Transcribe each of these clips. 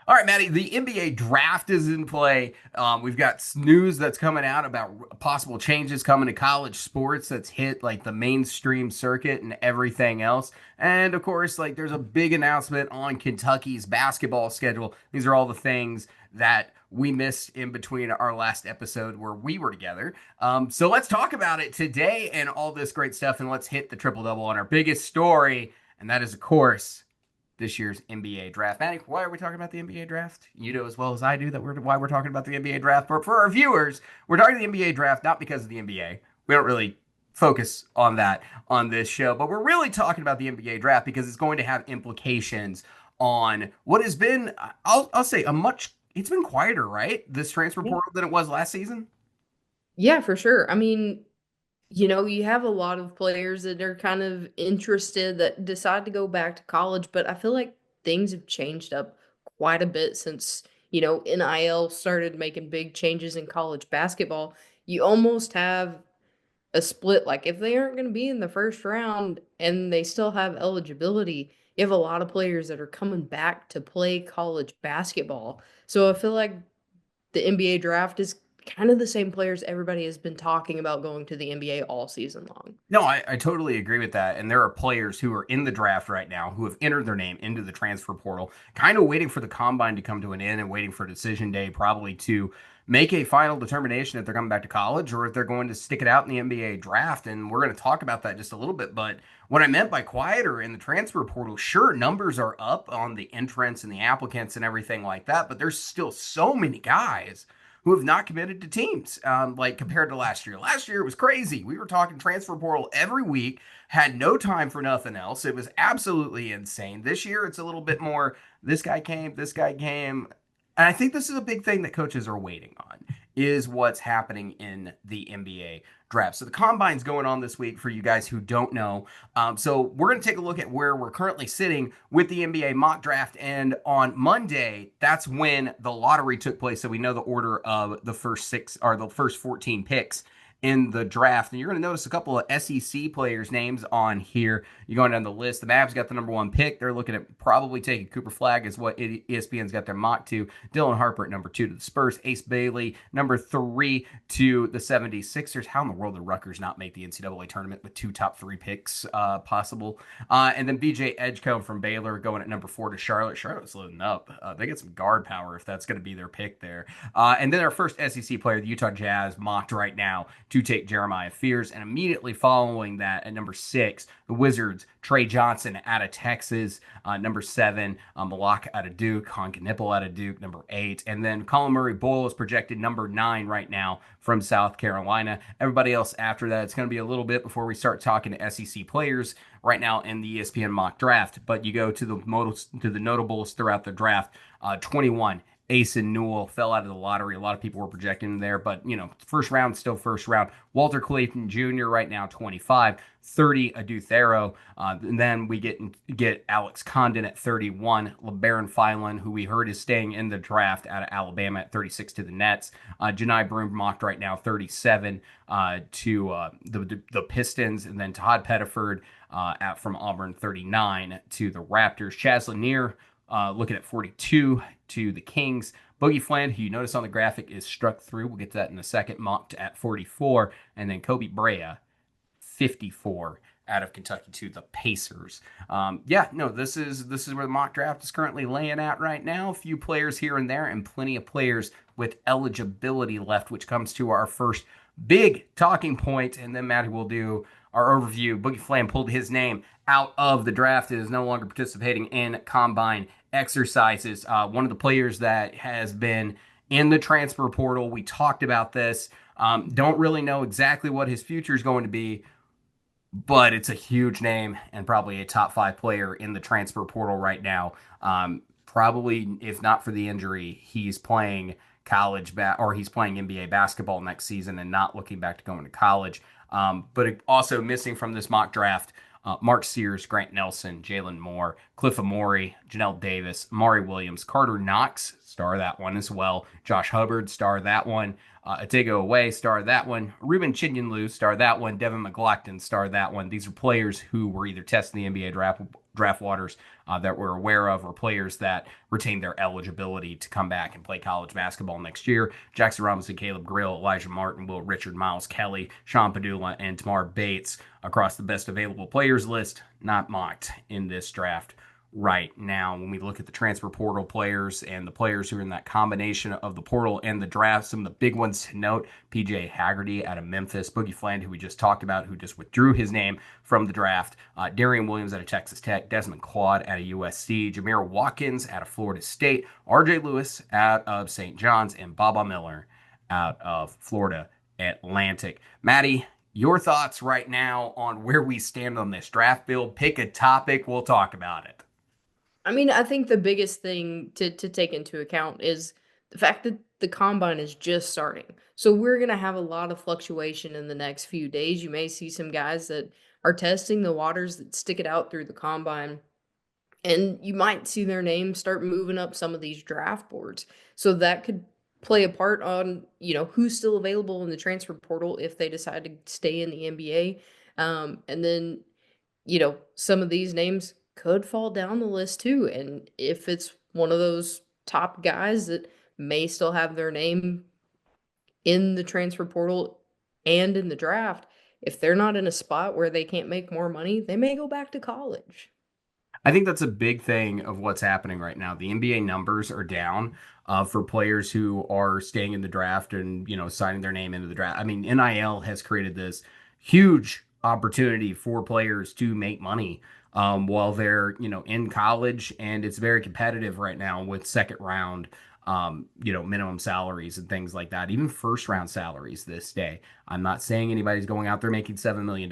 All right, Maddie, the NBA draft is in play. We've got news that's coming out about possible changes coming to college sports that's hit like the mainstream circuit and everything else. And of course, like there's a big announcement on Kentucky's basketball schedule. These are all the things that we missed in between our last episode where we were together. So let's talk about it today and all this great stuff. And let's hit the triple double on our biggest story. And that is, of course, this year's NBA draft. Manny, why are we talking about the NBA draft? You know as well as I do that why we're talking about the NBA draft. But for our viewers, we're talking the NBA draft not because of the NBA. We don't really focus on that on this show, but we're really talking about the NBA draft because it's going to have implications on what has been, I'll say, it's been quieter, right? This transfer Yeah. portal than it was last season. Yeah, for sure. I mean, you have a lot of players that are kind of interested that decide to go back to college, but I feel like things have changed up quite a bit since, NIL started making big changes in college basketball. You almost have a split. Like, if they aren't going to be in the first round and they still have eligibility, you have a lot of players that are coming back to play college basketball. So I feel like the NBA draft is kind of the same players everybody has been talking about going to the NBA all season long. No, I totally agree with that. And there are players who are in the draft right now who have entered their name into the transfer portal, kind of waiting for the combine to come to an end and waiting for decision day, probably to make a final determination if they're coming back to college or if they're going to stick it out in the NBA draft. And we're going to talk about that just a little bit. But what I meant by quieter in the transfer portal, sure, numbers are up on the entrants and the applicants and everything like that, but there's still so many guys who have not committed to teams, like compared to last year. Last year it was crazy. We were talking transfer portal every week, had no time for nothing else. It was absolutely insane. This year it's a little bit more. This guy came. This guy came. And I think this is a big thing that coaches are waiting on is what's happening in the NBA draft. So the combine's going on this week for you guys who don't know. So we're going to take a look at where we're currently sitting with the NBA mock draft. And on Monday, that's when the lottery took place. So we know the order of the first six or the first 14 picks in the draft. And you're going to notice a couple of SEC players' names on here. You're going down the list. The Mavs got the number one pick. They're looking at probably taking Cooper Flag, is what ESPN's got their mock to. Dylan Harper at number two to the Spurs. Ace Bailey, number three to the 76ers. How in the world did Rutgers not make the NCAA tournament with two top three picks possible? And then BJ Edgecombe from Baylor going at number four to Charlotte. Charlotte's loading up. They get some guard power if that's going to be their pick there. And then our first SEC player, the Utah Jazz, mocked right now to take Jeremiah Fears. And immediately following that, at number six, the Wizards, Trey Johnson out of Texas. Number seven, Malak out of Duke. Han Knipple out of Duke, number eight. And then Colin Murray Boyle is projected number nine right now from South Carolina. Everybody else after that, it's going to be a little bit before we start talking to SEC players right now in the ESPN mock draft. But you go to the notables throughout the draft. 21, Asen Newell fell out of the lottery. A lot of people were projecting him there, but first round, still first round. Walter Clayton Jr. right now, 25, 30, Adu Thero. And then we get Alex Condon at 31, LeBaron Filan, who we heard is staying in the draft out of Alabama at 36 to the Nets. Janai Broom mocked right now, 37 to the Pistons, and then Tahaad Pettiford from Auburn, 39 to the Raptors. Chaz Lanier looking at 42 to the Kings. Boogie Fland, who you notice on the graphic, is struck through. We'll get to that in a second. Mocked at 44. And then Kobe Brea, 54 out of Kentucky to the Pacers. This is where the mock draft is currently laying at right now. A few players here and there, and plenty of players with eligibility left, which comes to our first big talking point. And then Matty will do our overview. Boogie Fland pulled his name out of the draft. It is no longer participating in combine exercises. One of the players that has been in the transfer portal, we talked about this. Don't really know exactly what his future is going to be, but it's a huge name and probably a top five player in the transfer portal right now. Probably, if not for the injury, he's playing or he's playing NBA basketball next season and not looking back to going to college. But also missing from this mock draft, Mark Sears, Grant Nelson, Jalen Moore, Cliff Amore, Janelle Davis, Mari Williams, Karter Knox, star that one as well. Josh Hubbard, star that one. Otega Oweh, star that one. Ruben Chinyonlu, star that one. Devin McLaughlin, star that one. These are players who were either testing the NBA draft waters that we're aware of, or players that retain their eligibility to come back and play college basketball next year. Jackson Robinson, Caleb Grill, Elijah Martin, Will Richard, Miles Kelly, Sean Padula, and Tamar Bates across the best available players list, not mocked in this draft right now. When we look at the transfer portal players and the players who are in that combination of the portal and the draft, some of the big ones to note: PJ Haggerty out of Memphis, Boogie Fland, who we just talked about, who just withdrew his name from the draft, Darian Williams out of Texas Tech, Desmond Quad out of USC, Jameer Watkins out of Florida State, RJ Lewis out of St. John's, and Baba Miller out of Florida Atlantic. Maddie, your thoughts right now on where we stand on this draft build? Pick a topic, we'll talk about it. I mean, I think the biggest thing to take into account is the fact that the combine is just starting. So we're going to have a lot of fluctuation in the next few days. You may see some guys that are testing the waters that stick it out through the combine, and you might see their names start moving up some of these draft boards. So that could play a part on, who's still available in the transfer portal if they decide to stay in the NBA. And then some of these names could fall down the list too. And if it's one of those top guys that may still have their name in the transfer portal and in the draft, if they're not in a spot where they can't make more money, they may go back to college. I think that's a big thing of what's happening right now. The NBA numbers are down for players who are staying in the draft and signing their name into the draft. I mean, NIL has created this huge opportunity for players to make money while they're in college, and it's very competitive right now with second round. Minimum salaries and things like that, even first round salaries this day. I'm not saying anybody's going out there making $7 million,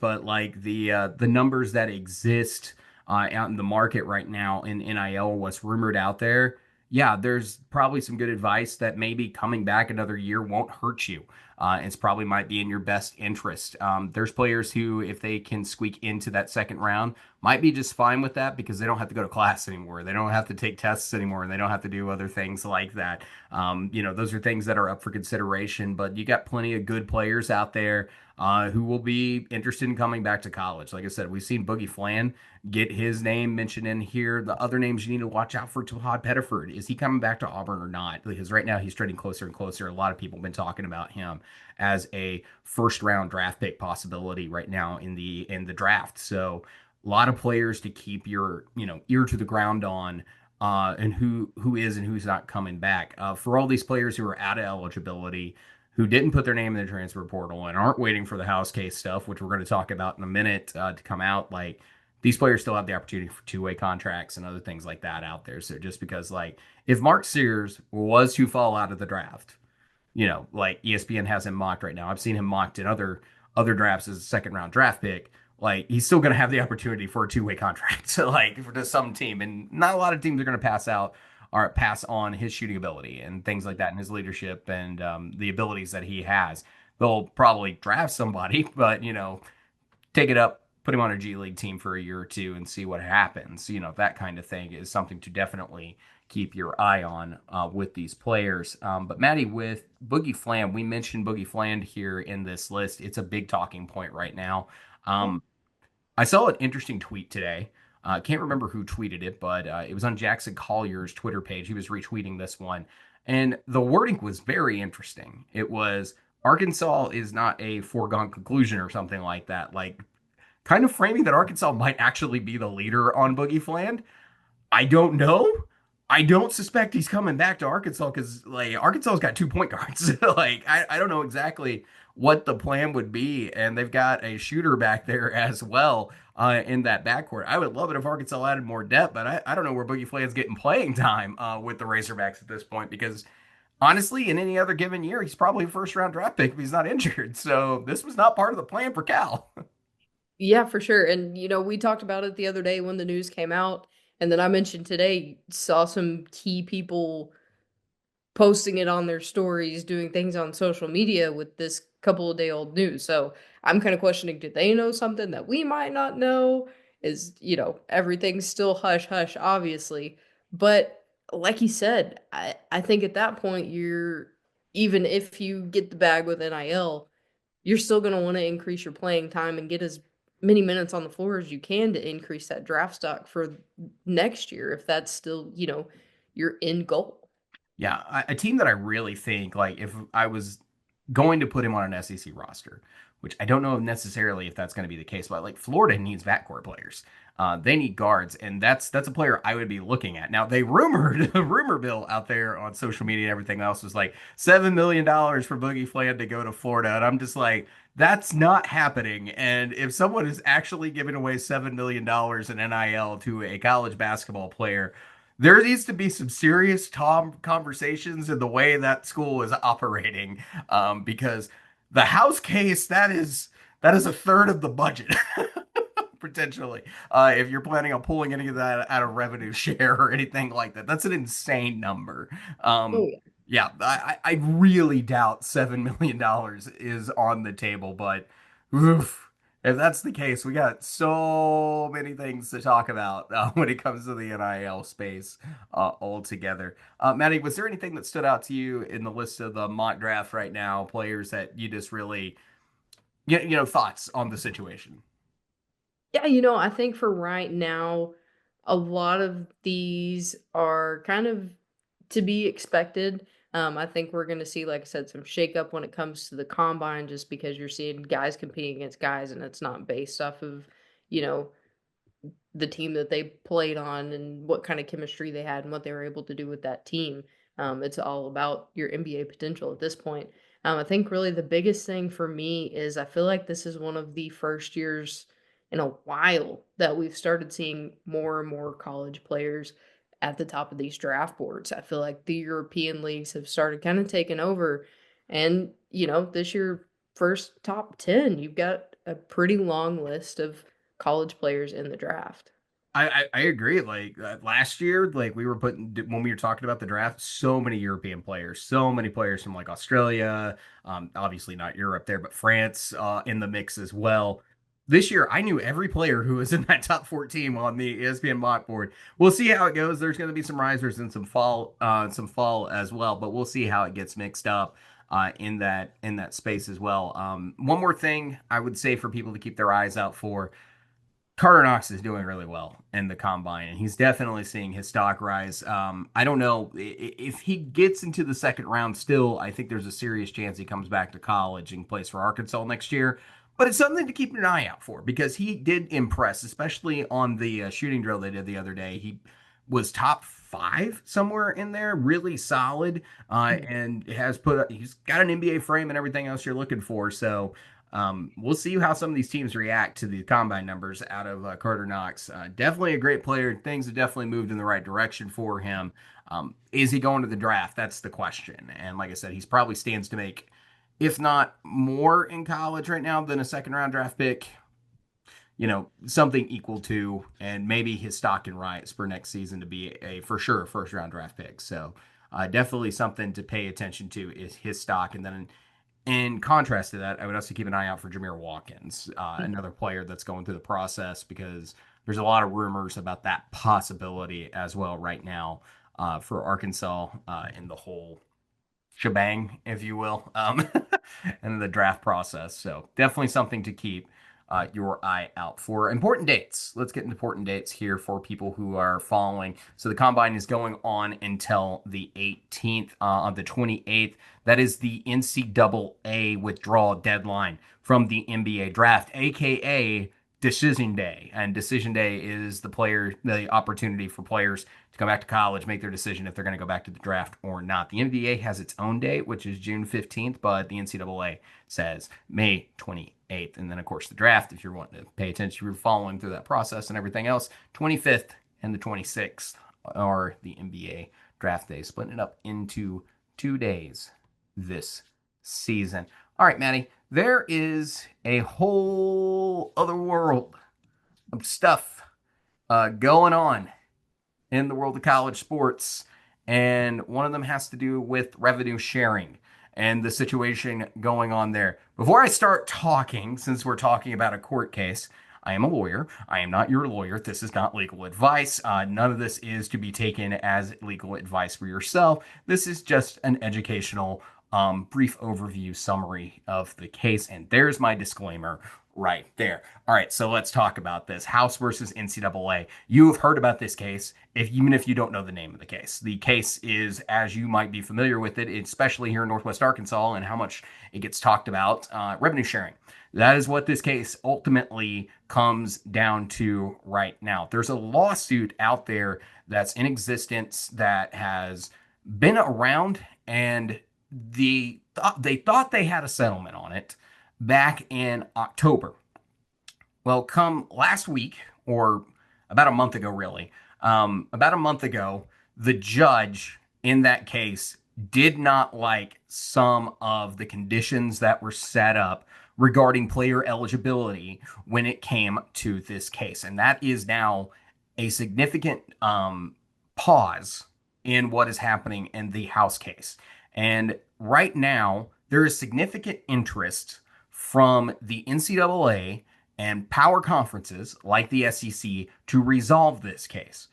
but like the numbers that exist out in the market right now in NIL, what's rumored out there, yeah, there's probably some good advice that maybe coming back another year won't hurt you. It's probably might be in your best interest. There's players who, if they can squeak into that second round, might be just fine with that because they don't have to go to class anymore. They don't have to take tests anymore, and they don't have to do other things like that. Those are things that are up for consideration, but you got plenty of good players out there who will be interested in coming back to college. Like I said, we've seen Boogie Fland get his name mentioned in here. The other names you need to watch out for: Tahaad Pettiford. Is he coming back to Auburn or not? Because right now he's trending closer and closer. A lot of people have been talking about him as a first round draft pick possibility right now in the draft. So a lot of players to keep your ear to the ground on, and who is and who's not coming back. For all these players who are out of eligibility, who didn't put their name in the transfer portal and aren't waiting for the house case stuff, which we're going to talk about in a minute to come out, like these players still have the opportunity for two-way contracts and other things like that out there. So just because, like, if Mark Sears was to fall out of the draft, like ESPN has him mocked right now. I've seen him mocked in other drafts as a second round draft pick. Like, he's still going to have the opportunity for a two-way contract to some team, and not a lot of teams are going to pass on his shooting ability and things like that, and his leadership and the abilities that he has. They'll probably draft somebody, but take it up, put him on a G League team for a year or two and see what happens. That kind of thing is something to definitely keep your eye on with these players. But Maddie, with Boogie Fland, we mentioned Boogie Fland here in this list. It's a big talking point right now. Yeah. I saw an interesting tweet today. Can't remember who tweeted it, but it was on Jackson Collier's Twitter page. He was retweeting this one, and the wording was very interesting. It was, Arkansas is not a foregone conclusion or something like that. Like, kind of framing that Arkansas might actually be the leader on Boogie Fland. I don't know. I don't suspect he's coming back to Arkansas because like Arkansas's got two point guards. Like I don't know exactly what the plan would be, and they've got a shooter back there as well in that backcourt. I would love it if Arkansas added more depth, but I don't know where Boogie Fland's getting playing time with the Razorbacks at this point because honestly, in any other given year, he's probably a first round draft pick if he's not injured. So this was not part of the plan for Cal. Yeah, for sure. And, we talked about it the other day when the news came out. And then I mentioned today, saw some key people posting it on their stories, doing things on social media with this couple of day old news. So I'm kind of questioning, did they know something that we might not know? Is, everything's still hush hush, obviously. But like you said, I think at that point, even if you get the bag with NIL, you're still going to want to increase your playing time and get as many minutes on the floor as you can to increase that draft stock for next year if that's still, your end goal. Yeah, a team that I really think, like, if I was going to put him on an SEC roster, which I don't know necessarily if that's going to be the case, but like Florida needs backcourt players. They need guards, and that's a player I would be looking at. Now they rumored the rumor bill out there on social media and everything else was like $7 million for Boogie Fland to go to Florida, and I'm just like, that's not happening. And if someone is actually giving away $7 million in NIL to a college basketball player, there needs to be some serious Tom conversations in the way that school is operating, because the house case that is a third of the budget potentially. If you're planning on pulling any of that out of revenue share or anything like that, that's an insane number. Oh Um, yeah. yeah, I really doubt $7 million is on the table, but oof, if that's the case, we got so many things to talk about when it comes to the NIL space altogether. Maddie, was there anything that stood out to you in the list of the mock draft right now, players that you just really, thoughts on the situation? Yeah, I think for right now, a lot of these are kind of to be expected. I think we're going to see, like I said, some shakeup when it comes to the combine, just because you're seeing guys competing against guys, and it's not based off of, you know, the team that they played on and what kind of chemistry they had and what they were able to do with that team. It's all about your NBA potential at this point. I think really the biggest thing for me is I feel like this is one of the first years in a while that we've started seeing more and more college players at the top of these draft boards. I feel like the European leagues have started kind of taking over. And, this year, first top 10, you've got a pretty long list of college players in the draft. I agree. Like last year, like we were putting when we were talking about the draft, so many European players, so many players from like Australia, obviously not Europe there, but France in the mix as well. This year, I knew every player who was in that top 14 on the ESPN mock board. We'll see how it goes. There's going to be some risers and some fall as well, but we'll see how it gets mixed up in that space as well. One more thing I would say for people to keep their eyes out for. Karter Knox is doing really well in the combine, and he's definitely seeing his stock rise. I don't know if he gets into the second round still. I think there's a serious chance he comes back to college and plays for Arkansas next year. But it's something to keep an eye out for because he did impress, especially on the shooting drill they did the other day. He was top five somewhere in there, really solid, Mhm. and he's got an NBA frame and everything else you're looking for. So we'll see how some of these teams react to the combine numbers out of Karter Knox. Definitely a great player. Things have definitely moved in the right direction for him. Is he going to the draft? That's the question. And like I said, he's probably stands to make, if not more in college right now than a second round draft pick, something equal to, and maybe his stock can rise for next season to be a for sure first round draft pick. So definitely something to pay attention to is his stock. And then in contrast to that, I would also keep an eye out for Jameer Watkins, another player that's going through the process because there's a lot of rumors about that possibility as well right now for Arkansas in the whole shebang, if you will, and the draft process. So definitely something to keep your eye out for. Important dates. Let's get into important dates here for people who are following. So the combine is going on until the 18th. On the 28th, that is the NCAA withdrawal deadline from the NBA draft, aka decision day. And decision day is the opportunity for players to come back to college, make their decision if they're going to go back to the draft or not. The NBA has its own date, which is June 15th, but the NCAA says May 28th. And then, of course, the draft, if you're wanting to pay attention, you're following through that process and everything else, 25th and the 26th are the NBA draft days, splitting it up into 2 days this season. All right, Maddie, there is a whole other world of stuff going on in the world of college sports. And one of them has to do with revenue sharing and the situation going on there. Before I start talking, since we're talking about a court case, I am a lawyer. I am not your lawyer. This is not legal advice. None of this is to be taken as legal advice for yourself. This is just an educational, brief overview summary of the case. And there's my disclaimer right there. All right, so let's talk about this House versus NCAA. You have heard about this case, even if you don't know the name of the case. The case is, as you might be familiar with it, especially here in Northwest Arkansas, and how much it gets talked about, revenue sharing. That is what this case ultimately comes down to right now. There's a lawsuit out there that's in existence that has been around, and they thought they had a settlement on it back in October. Well, come last week, or about a month ago, really, about a month ago, the judge in that case did not like some of the conditions that were set up regarding player eligibility when it came to this case. And that is now a significant pause in what is happening in the House case. And right now, there is significant interest from the NCAA and power conferences like the SEC to resolve this case.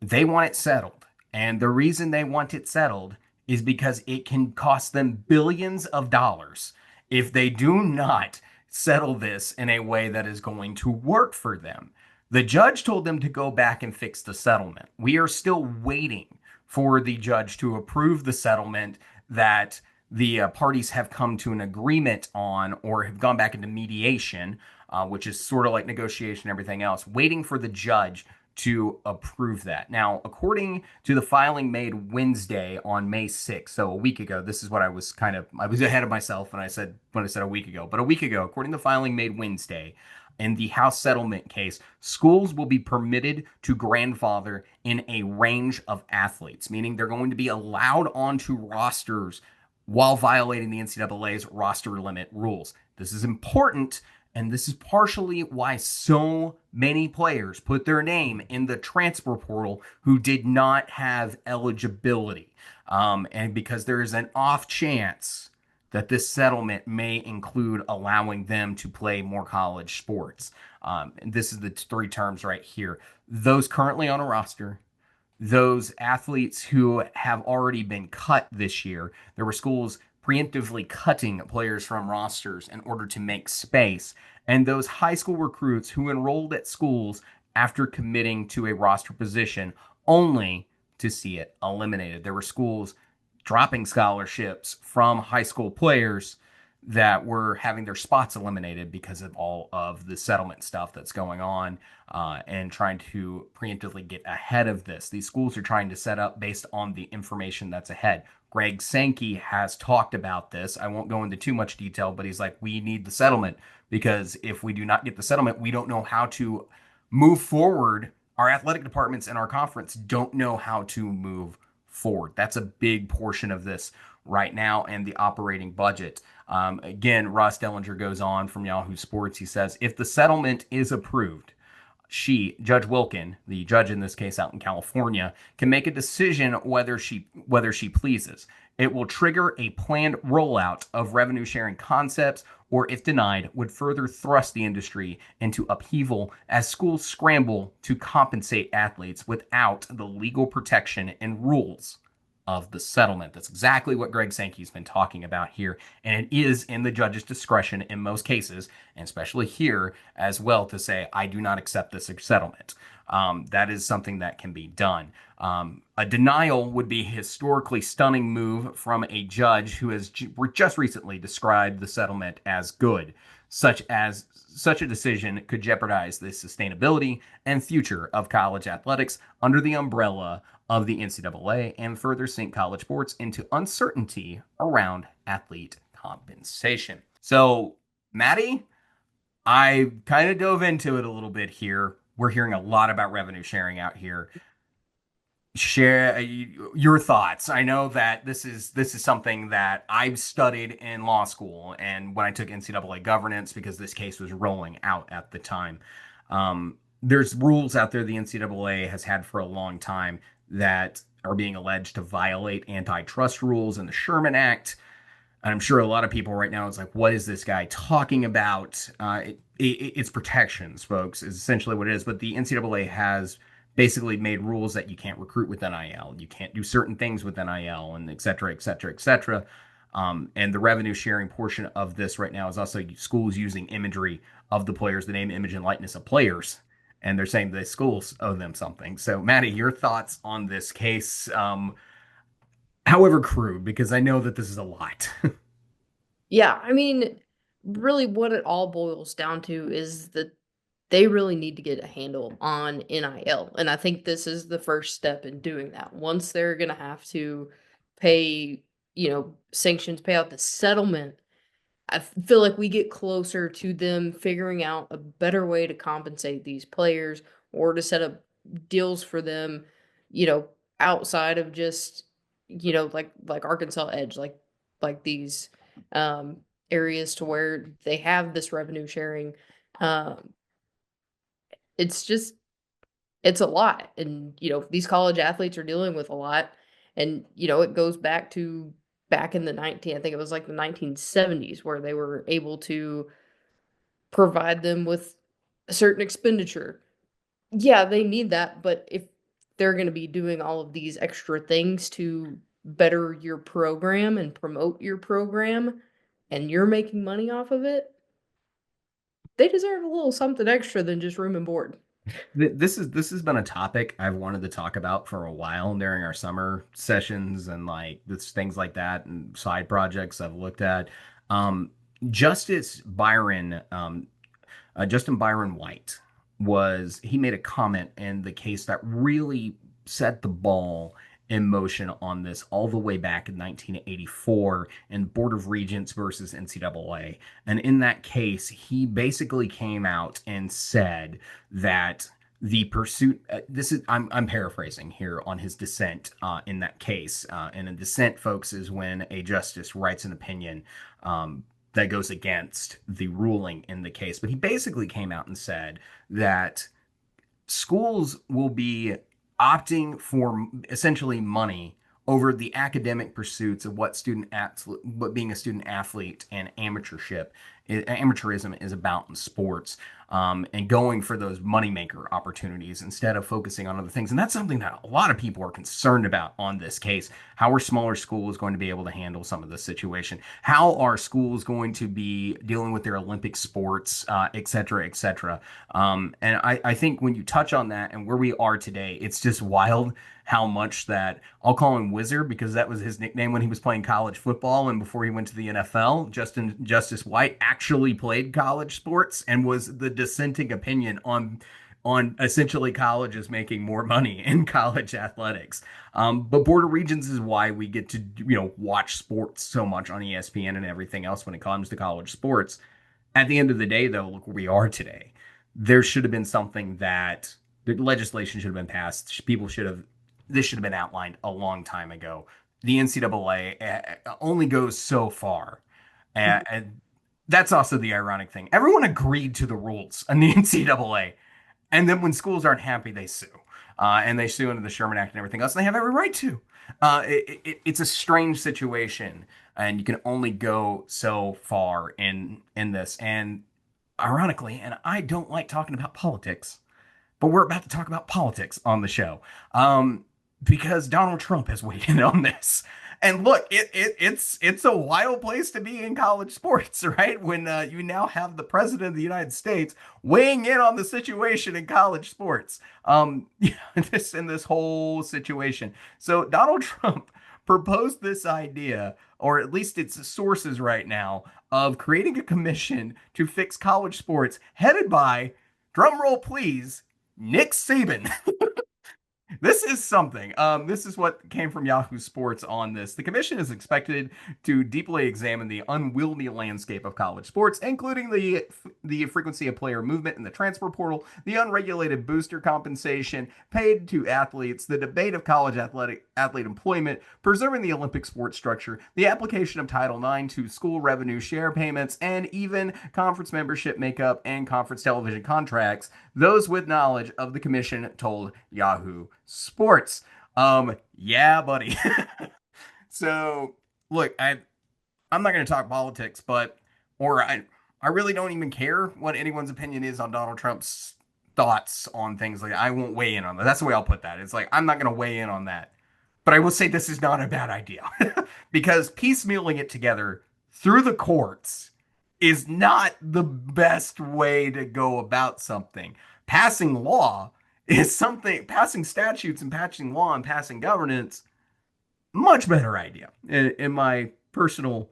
They want it settled. And the reason they want it settled is because it can cost them billions of dollars if they do not settle this in a way that is going to work for them. The judge told them to go back and fix the settlement. We are still waiting for the judge to approve the settlement that the parties have come to an agreement on or have gone back into mediation, which is sort of like negotiation, everything else, waiting for the judge to approve that. Now, according to the filing made Wednesday on May 6th, so a week ago, this is what I was ahead of myself when I said a week ago, but a week ago, according to the filing made Wednesday, in the House settlement case, schools will be permitted to grandfather in a range of athletes, meaning they're going to be allowed onto rosters while violating the NCAA's roster limit rules. This is important, and this is partially why so many players put their name in the transfer portal who did not have eligibility. And because there is an off chance that this settlement may include allowing them to play more college sports. And this is the three terms right here. Those currently on a roster, those athletes who have already been cut this year. There were schools preemptively cutting players from rosters in order to make space. And those high school recruits who enrolled at schools after committing to a roster position only to see it eliminated. There were schools dropping scholarships from high school players that were having their spots eliminated because of all of the settlement stuff that's going on, and trying to preemptively get ahead of this. These schools are trying to set up based on the information that's ahead. Greg Sankey has talked about this. I won't go into too much detail, but he's like, we need the settlement because if we do not get the settlement, we don't know how to move forward. Our athletic departments and our conference don't know how to move forward. That's a big portion of this right now, and the operating budget. Again, Ross Dellinger goes on from Yahoo Sports. He says, if the settlement is approved, Judge Wilkin, the judge in this case out in California, can make a decision whether she pleases. It will trigger a planned rollout of revenue sharing concepts, or if denied, would further thrust the industry into upheaval as schools scramble to compensate athletes without the legal protection and rules of the settlement. That's exactly what Greg Sankey's been talking about here. And it is in the judge's discretion in most cases, and especially here as well, to say, I do not accept this settlement. That is something that can be done. A denial would be a historically stunning move from a judge who has just recently described the settlement as good, such a decision could jeopardize the sustainability and future of college athletics under the umbrella of the NCAA and further sink college sports into uncertainty around athlete compensation. So, Maddie, I kind of dove into it a little bit here. We're hearing a lot about revenue sharing out here. Share your thoughts. I know that this is something that I've studied in law school and when I took NCAA governance because this case was rolling out at the time. There's rules out there the NCAA has had for a long time that are being alleged to violate antitrust rules and the Sherman Act. And I'm sure a lot of people right now is like, what is this guy talking about? It's protections, folks, is essentially what it is. But the NCAA has basically made rules that you can't recruit with NIL. You can't do certain things with NIL and et cetera, et cetera, et cetera. And the revenue sharing portion of this right now is also schools using imagery of the players, the name, image, and likeness of players. And they're saying the schools owe them something. So, Maddie, your thoughts on this case, however crude, because I know that this is a lot. Yeah, I mean, really what it all boils down to is that they really need to get a handle on NIL. And I think this is the first step in doing that. Once they're going to have to pay, sanctions, pay out the settlement, I feel like we get closer to them figuring out a better way to compensate these players or to set up deals for them, you know, outside of just, like Arkansas Edge, like these um areas to where they have this revenue sharing. Um it's just it's a lot. And, these college athletes are dealing with a lot. And, it goes back to back in the 19, I think it was like the 1970s where they were able to provide them with a certain expenditure. Yeah, they need that, but if they're going to be doing all of these extra things to better your program and promote your program and you're making money off of it, they deserve a little something extra than just room and board. This has been a topic I've wanted to talk about for a while during our summer sessions and like this things like that and side projects I've looked at. Um, Justice Byron Justin Byron White he made a comment in the case that really set the ball in motion on this all the way back in 1984 in Board of Regents versus NCAA. And in that case, he basically came out and said that the pursuit this is I'm paraphrasing here on his dissent in that case, and a dissent, folks, is when a justice writes an opinion that goes against the ruling in the case. But he basically came out and said that schools will be opting for essentially money over the academic pursuits of what being a student athlete and amateurism is about in sports, and going for those moneymaker opportunities instead of focusing on other things. And that's something that a lot of people are concerned about on this case. How are smaller schools going to be able to handle some of this situation? How are schools going to be dealing with their Olympic sports, et cetera, et cetera? And I think when you touch on that and where we are today, it's just wild how much that I'll call him Wizard because that was his nickname when he was playing college football and before he went to the NFL. Justice White actually played college sports and was the dissenting opinion on essentially colleges making more money in college athletics. But Board of Regents is why we get to watch sports so much on ESPN and everything else when it comes to college sports. At the end of the day, though, look where we are today. There should have been something that the legislation should have been passed. This should have been outlined a long time ago. The NCAA only goes so far. And that's also the ironic thing. Everyone agreed to the rules in the NCAA. And then when schools aren't happy, they sue. And they sue under the Sherman Act and everything else. And they have every right to. It's a strange situation. And you can only go so far in this. And ironically, and I don't like talking about politics, but we're about to talk about politics on the show, because Donald Trump has weighed in on this. And look, it's a wild place to be in college sports, right? When you now have the president of the United States weighing in on the situation in college sports, this whole situation. So Donald Trump proposed this idea, or at least its sources right now, of creating a commission to fix college sports, headed by, drumroll please, Nick Saban. This is something. This is what came from Yahoo Sports on this. The commission is expected to deeply examine the unwieldy landscape of college sports, including the frequency of player movement in the transfer portal, the unregulated booster compensation paid to athletes, the debate of college athlete employment, preserving the Olympic sports structure, the application of Title IX to school revenue share payments, and even conference membership makeup and conference television contracts. Those with knowledge of the commission told Yahoo Sports. Yeah, buddy. So, look, I'm not going to talk politics, I really don't even care what anyone's opinion is on Donald Trump's thoughts on things like that. I won't weigh in on that. That's the way I'll put that. It's like I'm not going to weigh in on that. But I will say this is not a bad idea because piecemealing it together through the courts is not the best way to go about something. Passing law is something, passing statutes and passing law and passing governance, much better idea in my personal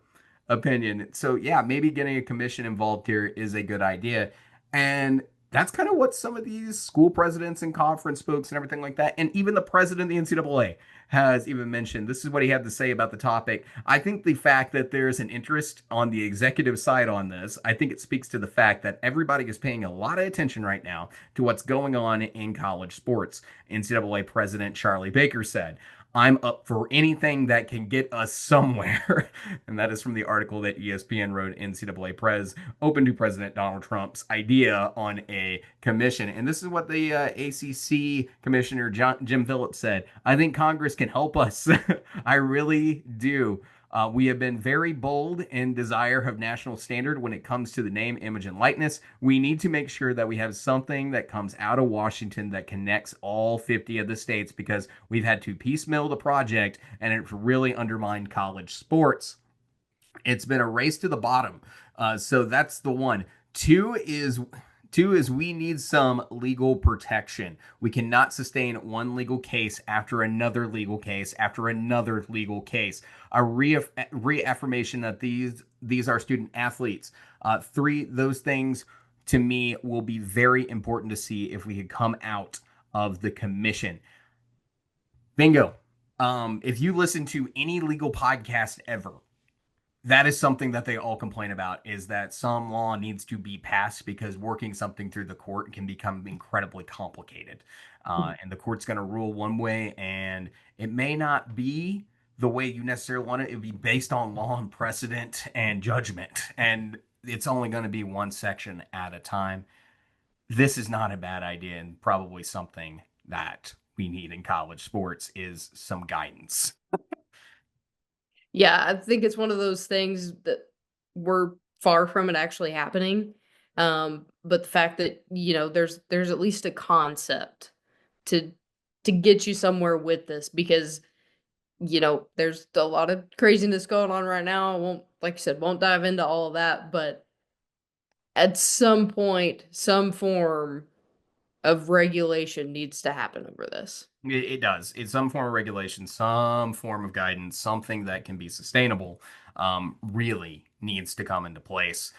opinion. So yeah, maybe getting a commission involved here is a good idea. And that's kind of what some of these school presidents and conference folks and everything like that, and even the president of the NCAA has even mentioned. This is what he had to say about the topic. I think the fact that there's an interest on the executive side on this, I think it speaks to the fact that everybody is paying a lot of attention right now to what's going on in college sports. NCAA President Charlie Baker said, I'm up for anything that can get us somewhere. And that is from the article that ESPN wrote, NCAA Prez open to President Donald Trump's idea on a commission. And this is what the ACC Commissioner Jim Phillips said. I think Congress can help us. I really do. We have been very bold in desire of national standard when it comes to the name, image, and likeness. We need to make sure that we have something that comes out of Washington that connects all 50 of the states because we've had to piecemeal the project and it's really undermined college sports. It's been a race to the bottom. So that's the one. Two is Two is we need some legal protection. We cannot sustain one legal case after another legal case after another legal case. A reaffirmation that these are student athletes. Three, those things to me will be very important to see if we could come out of the commission. Bingo. If you listen to any legal podcast ever, that is something that they all complain about is that some law needs to be passed because working something through the court can become incredibly complicated. And the court's going to rule one way, and it may not be the way you necessarily want it. It would be based on law and precedent and judgment. And it's only going to be one section at a time. This is not a bad idea, and probably something that we need in college sports is some guidance. Yeah, I think it's one of those things that we're far from it actually happening. But the fact that, there's at least a concept to get you somewhere with this because, there's a lot of craziness going on right now. I won't, like you said, won't dive into all of that, but at some point, some form of regulation needs to happen over this. It does. It's some form of regulation, some form of guidance, something that can be sustainable, really needs to come into place.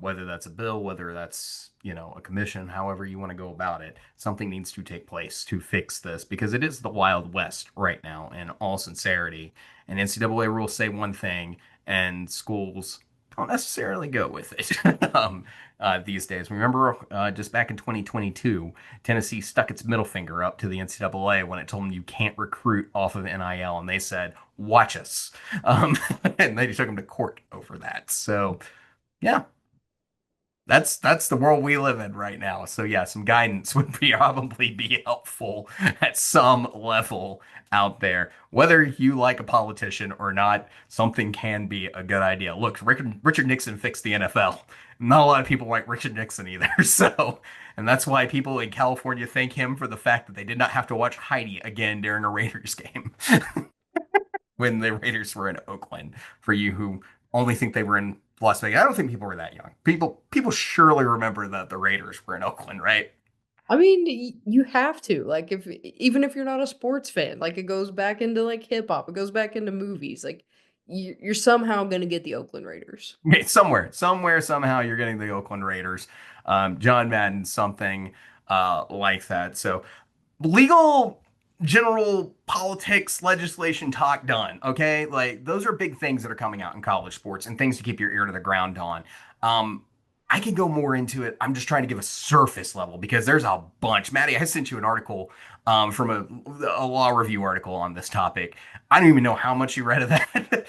Whether that's a bill, whether that's, a commission, however you want to go about it, something needs to take place to fix this because it is the Wild West right now, in all sincerity. And NCAA rules say one thing, and schools don't necessarily go with it these days. Remember, just back in 2022, Tennessee stuck its middle finger up to the NCAA when it told them you can't recruit off of NIL, and they said, "Watch us," and they took them to court over that. So, yeah, that's the world we live in right now. So yeah, some guidance would probably be helpful at some level out there. Whether you like a politician or not, something can be a good idea. Look, Richard Nixon fixed the NFL. Not a lot of people like Richard Nixon either. So, and that's why people in California thank him for the fact that they did not have to watch Heidi again during a Raiders game when the Raiders were in Oakland. For you who only think they were in Las Vegas, I don't think people were that young. People surely remember that the Raiders were in Oakland, right? I mean, you have to like if even if you're not a sports fan, like it goes back into like hip hop, it goes back into movies. Like you're somehow gonna get the Oakland Raiders. Okay, somehow you're getting the Oakland Raiders. John Madden, something like that. So legal general politics legislation talk done, okay, like those are big things that are coming out in college sports and things to keep your ear to the ground on. I can go more into it. I'm just trying to give a surface level because there's a bunch. Maddie, I sent you an article from a law review article on this topic. I don't even know how much you read of that.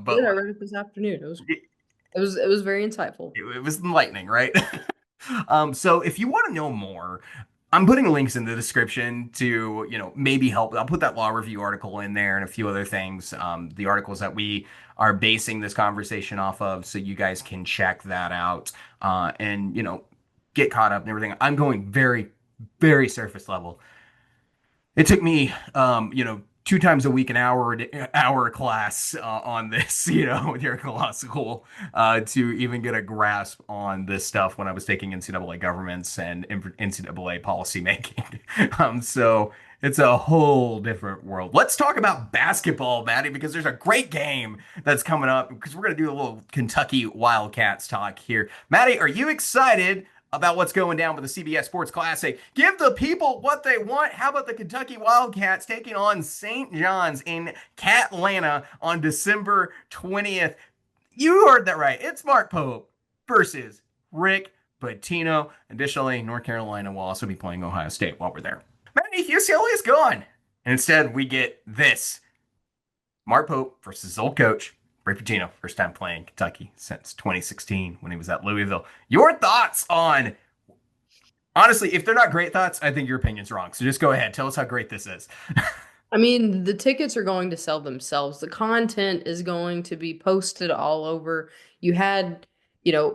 But Yeah, I read it this afternoon. It was very insightful. it was enlightening, right? So if you want to know more, I'm putting links in the description to, maybe help. I'll put that law review article in there and a few other things, the articles that we are basing this conversation off of, so you guys can check that out and, get caught up and everything. I'm going very, very surface level. It took me, two times a week an hour class on this, during law school to even get a grasp on this stuff when I was taking NCAA governments and NCAA policy making. So it's a whole different world. Let's talk about basketball, Maddie, because there's a great game that's coming up because we're going to do a little Kentucky Wildcats talk here. Maddie, are you excited about what's going down with the CBS Sports Classic? Give the people what they want. How about the Kentucky Wildcats taking on St. John's in Catlanta on December 20th? You heard that right. It's Mark Pope versus Rick Pitino. Additionally, North Carolina will also be playing Ohio State while we're there. Manny, UCLA is gone. And instead, we get this. Mark Pope versus his old coach, Rick Pitino, first time playing Kentucky since 2016 when he was at Louisville. Your thoughts on, honestly, if they're not great thoughts, I think your opinion's wrong. So just go ahead. Tell us how great this is. I mean, the tickets are going to sell themselves. The content is going to be posted all over. You had,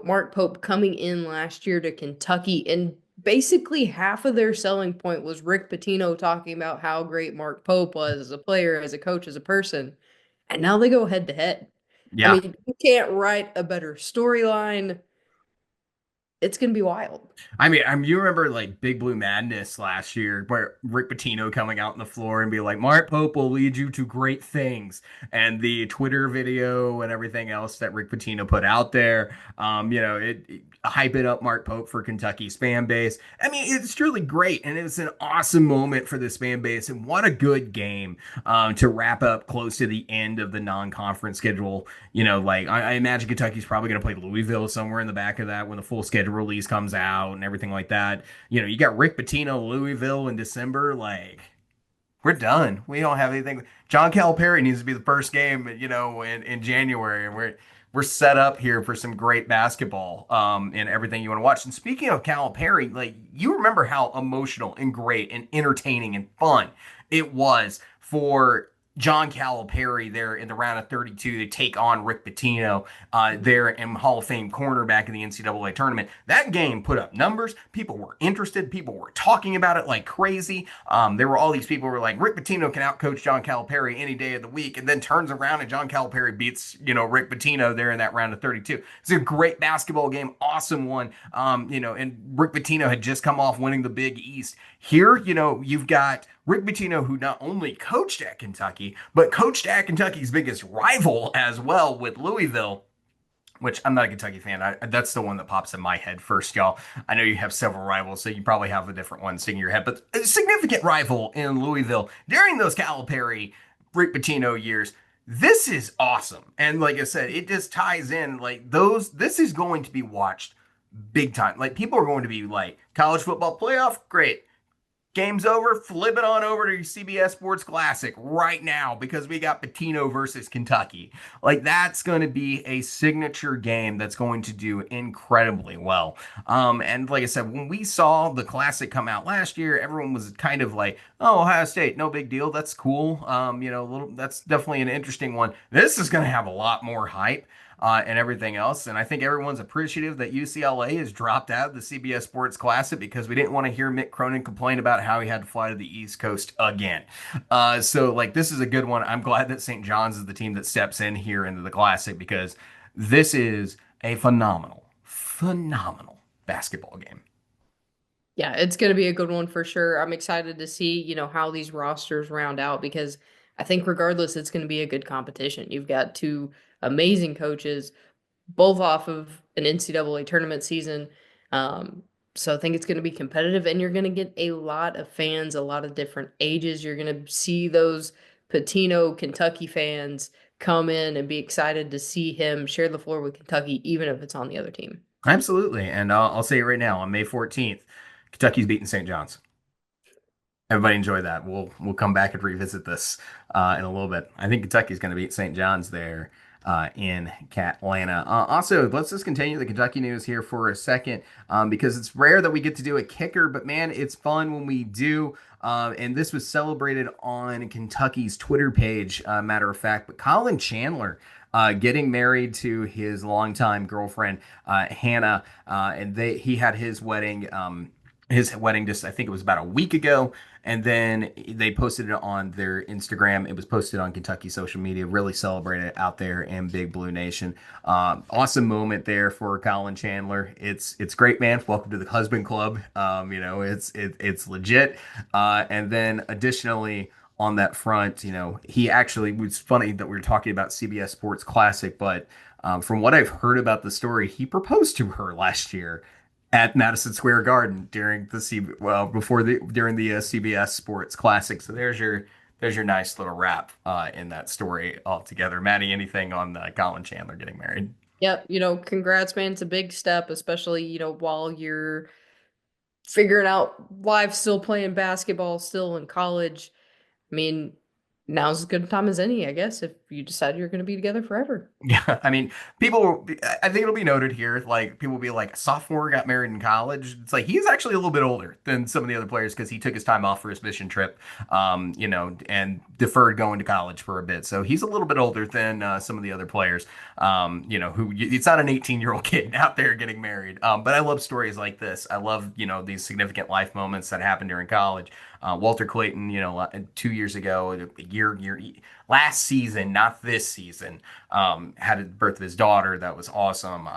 Mark Pope coming in last year to Kentucky, and basically half of their selling point was Rick Pitino talking about how great Mark Pope was as a player, as a coach, as a person. And now they go head to head. I Yeah. mean, you can't write a better storyline. It's going to be wild. You remember like Big Blue Madness last year, where Rick Pitino coming out on the floor and be like, "Mark Pope will lead you to great things," and the Twitter video and everything else that Rick Pitino put out there, it hype it up Mark Pope for Kentucky's fan base. I mean, it's truly great, and it's an awesome moment for this fan base, and what a good game to wrap up close to the end of the non-conference schedule. I imagine Kentucky's probably going to play Louisville somewhere in the back of that when the full schedule release comes out and everything like that. You got Rick Pitino, Louisville in December. Like, we're done. We don't have anything. John Calipari needs to be the first game, in January, and we're set up here for some great basketball and everything you want to watch. And speaking of Calipari, like, you remember how emotional and great and entertaining and fun it was for John Calipari there in the round of 32 to take on Rick Pitino there in Hall of Fame cornerback in the NCAA tournament. That game put up numbers. People were interested. People were talking about it like crazy. There were all these people who were like, Rick Pitino can outcoach John Calipari any day of the week, and then turns around and John Calipari beats, Rick Pitino there in that round of 32. It's a great basketball game, awesome one. And Rick Pitino had just come off winning the Big East. Here, you've got Rick Pitino, who not only coached at Kentucky, but coached at Kentucky's biggest rival as well with Louisville, which I'm not a Kentucky fan. That's the one that pops in my head first, y'all. I know you have several rivals, so you probably have a different one sticking in your head, but a significant rival in Louisville during those Calipari, Rick Pitino years. This is awesome. And like I said, it just ties in like this is going to be watched big time. Like, people are going to be like, college football playoff, great. Game's over. Flip it on over to CBS Sports Classic right now because we got Pitino versus Kentucky. Like, that's going to be a signature game that's going to do incredibly well. And like I said, when we saw the Classic come out last year, everyone was kind of like, "Oh, Ohio State, no big deal. That's cool. That's definitely an interesting one." This is going to have a lot more hype and everything else. And I think everyone's appreciative that UCLA has dropped out of the CBS Sports Classic because we didn't want to hear Mick Cronin complain about how he had to fly to the East Coast again. So, like, this is a good one. I'm glad that St. John's is the team that steps in here into the Classic because this is a phenomenal, phenomenal basketball game. Yeah, it's going to be a good one for sure. I'm excited to see, how these rosters round out because I think regardless, it's going to be a good competition. You've got two amazing coaches, both off of an NCAA tournament season. So I think it's going to be competitive, and you're going to get a lot of fans, a lot of different ages. You're going to see those Pitino Kentucky fans come in and be excited to see him share the floor with Kentucky, even if it's on the other team. Absolutely. And I'll say it right now on May 14th, Kentucky's beating St. John's. Everybody enjoy that. We'll come back and revisit this in a little bit. I think Kentucky's going to beat St. John's there in Catlanta. Also, let's just continue the Kentucky news here for a second because it's rare that we get to do a kicker, but man, it's fun when we do. And this was celebrated on Kentucky's Twitter page, matter of fact. But Colin Chandler getting married to his longtime girlfriend, Hannah, and he had his wedding. His wedding just, I think it was about a week ago. And then they posted it on their Instagram. It was posted on Kentucky social media. Really celebrated it out there in Big Blue Nation. Awesome moment there for Colin Chandler. It's great, man. Welcome to the husband club. It's legit. And then additionally on that front, he actually was funny that we were talking about CBS Sports Classic, but from what I've heard about the story, he proposed to her last year at Madison Square Garden during the CBS Sports Classic. So there's your nice little wrap in that story altogether. Maddie, anything on Colin Chandler getting married? Yep, congrats, man. It's a big step, especially, while you're figuring out life, still playing basketball, still in college. I mean, now's as good a time as any, I guess, if you decide you're going to be together forever. Yeah, I mean, I think it'll be noted here, like, people will be like, sophomore got married in college. It's like, he's actually a little bit older than some of the other players because he took his time off for his mission trip, and deferred going to college for a bit. So he's a little bit older than some of the other players, it's not an 18-year-old kid out there getting married. But I love stories like this. I love, these significant life moments that happen during college. Walter Clayton, 2 years ago, last season, not this season, had the birth of his daughter. That was awesome.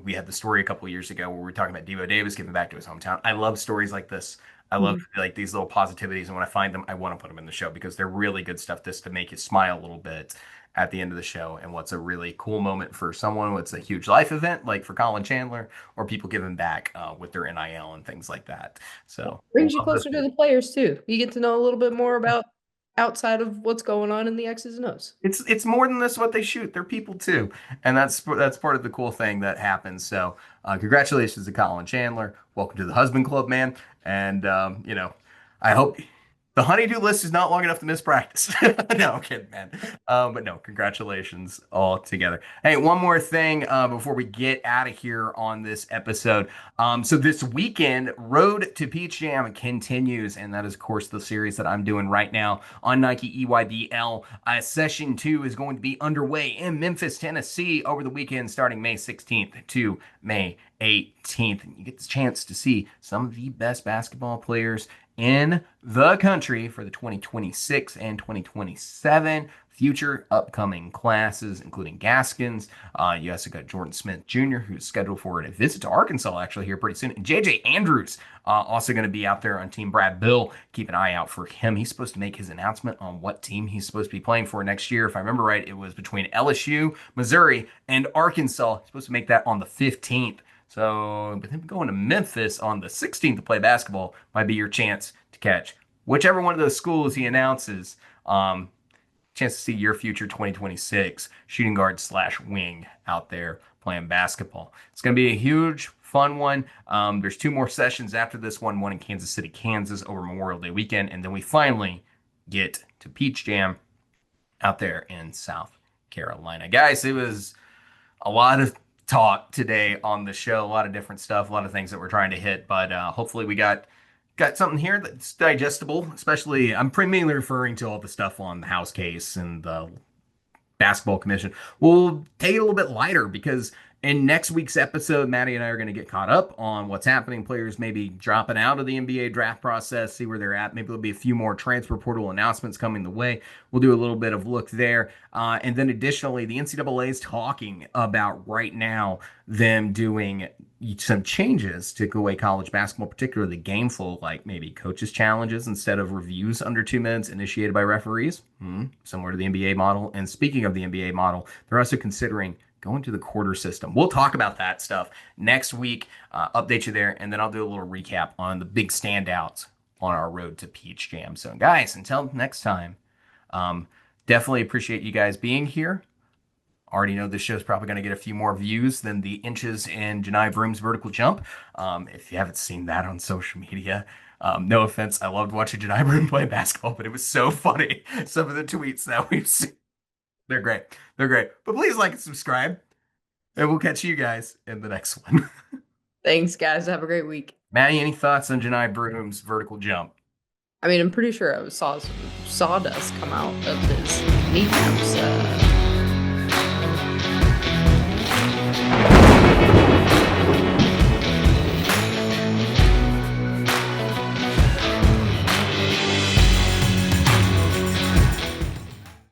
We had the story a couple years ago where we were talking about Devo Davis giving back to his hometown. I love stories like this. I love Mhm. like these little positivities, and when I find them, I want to put them in the show because they're really good stuff just to make you smile a little bit at the end of the show. And what's a really cool moment for someone, what's a huge life event like for Colin Chandler, or people giving back with their NIL and things like that. So Brings you love those closer to things. the players too. You get to know a little bit more about outside of what's going on in the X's and O's. It's more than this what they shoot. They're people too, and that's part of the cool thing that happens. So, congratulations to Colin Chandler. Welcome to the husband club, man. And I hope the honeydew list is not long enough to miss practice. No, I'm kidding, man. But no, congratulations all together. Hey, one more thing before we get out of here on this episode. So this weekend, Road to Peach Jam continues, and that is, of course, the series that I'm doing right now on Nike EYBL. Session 2 is going to be underway in Memphis, Tennessee over the weekend starting May 16th to May 18th. And you get the chance to see some of the best basketball players in the country for the 2026 and 2027 future upcoming classes, including Gaskins. You also got Jordan Smith Jr., who's scheduled for a visit to Arkansas actually here pretty soon. And JJ Andrews also going to be out there on Team Brad Bill. Keep an eye out for him. He's supposed to make his announcement on what team he's supposed to be playing for next year. If I remember right, it was between LSU, Missouri, and Arkansas. He's supposed to make that on the 15th. So, with him going to Memphis on the 16th to play basketball might be your chance to catch whichever one of those schools he announces. Chance to see your future 2026 shooting guard slash wing out there playing basketball. It's going to be a huge, fun one. There's two more sessions after this one in Kansas City, Kansas over Memorial Day weekend. And then we finally get to Peach Jam out there in South Carolina. Guys, it was a lot of talk today on the show, a lot of different stuff, a lot of things that we're trying to hit, but hopefully we got something here that's digestible. Especially, I'm mainly referring to all the stuff on the House case and the basketball commission. We'll take it a little bit lighter because in next week's episode, Maddie and I are going to get caught up on what's happening. Players maybe dropping out of the NBA draft process, see where they're at. Maybe there'll be a few more transfer portal announcements coming the way. We'll do a little bit of look there. And then additionally, the NCAA is talking about right now them doing some changes to Kuwait college basketball, particularly the game flow, like maybe coaches' challenges instead of reviews under 2 minutes initiated by referees, similar to the NBA model. And speaking of the NBA model, they're also considering going to the quarter system. We'll talk about that stuff next week, update you there, and then I'll do a little recap on the big standouts on our road to Peach Jam. So, guys, until next time, definitely appreciate you guys being here. Already know this show's probably going to get a few more views than the inches in Janai Broom's vertical jump. If you haven't seen that on social media, no offense, I loved watching Janai Broom play basketball, but it was so funny. Some of the tweets that we've seen, they're great. They're great. But please like and subscribe, and we'll catch you guys in the next one. Thanks, guys. Have a great week. Maddie, any thoughts on Janai Broom's vertical jump? I mean, I'm pretty sure I saw some sawdust come out of his kneecaps.